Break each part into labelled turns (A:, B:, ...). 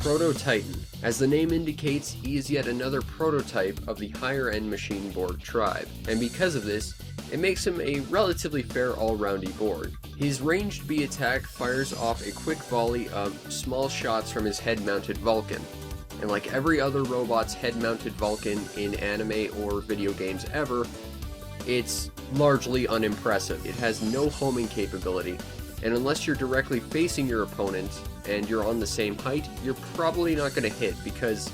A: Proto Titan. As the name indicates, he is yet another prototype of the higher-end Machine Borg tribe, and because of this, it makes him a relatively fair all-roundy Borg. His ranged B attack fires off a quick volley of small shots from his head-mounted Vulcan, and like every other robot's head-mounted Vulcan in anime or video games ever, it's largely unimpressive. It has no homing capability, and unless you're directly facing your opponent and you're on the same height, you're probably not going to hit, because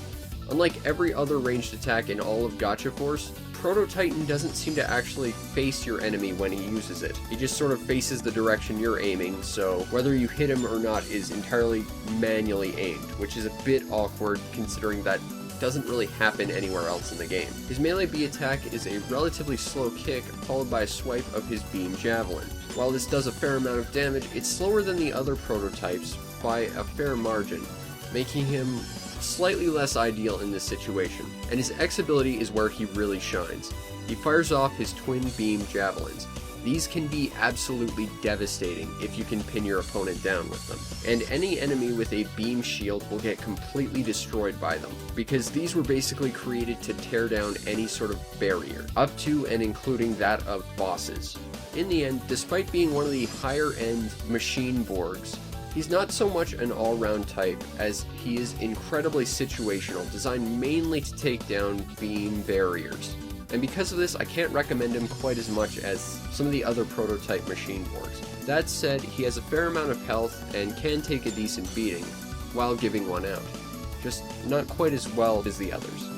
A: unlike every other ranged attack in all of Gotcha Force, Proto Titan doesn't seem to actually face your enemy when he uses it. He just sort of faces the direction you're aiming, so whether you hit him or not is entirely manually aimed, which is a bit awkward considering that doesn't really happen anywhere else in the game. His melee B attack is a relatively slow kick followed by a swipe of his beam javelin. While this does a fair amount of damage, it's slower than the other prototypes by a fair margin, making him slightly less ideal in this situation, and his X ability is where he really shines. He fires off his twin beam javelins. These can be absolutely devastating if you can pin your opponent down with them, and any enemy with a beam shield will get completely destroyed by them, because these were basically created to tear down any sort of barrier, up to and including that of bosses. In the end, despite being one of the higher-end Machine Borgs, he's not so much an all-round type as he is incredibly situational, designed mainly to take down beam barriers. And because of this, I can't recommend him quite as much as some of the other prototype Machine Borgs. That said, he has a fair amount of health and can take a decent beating while giving one out, just not quite as well as the others.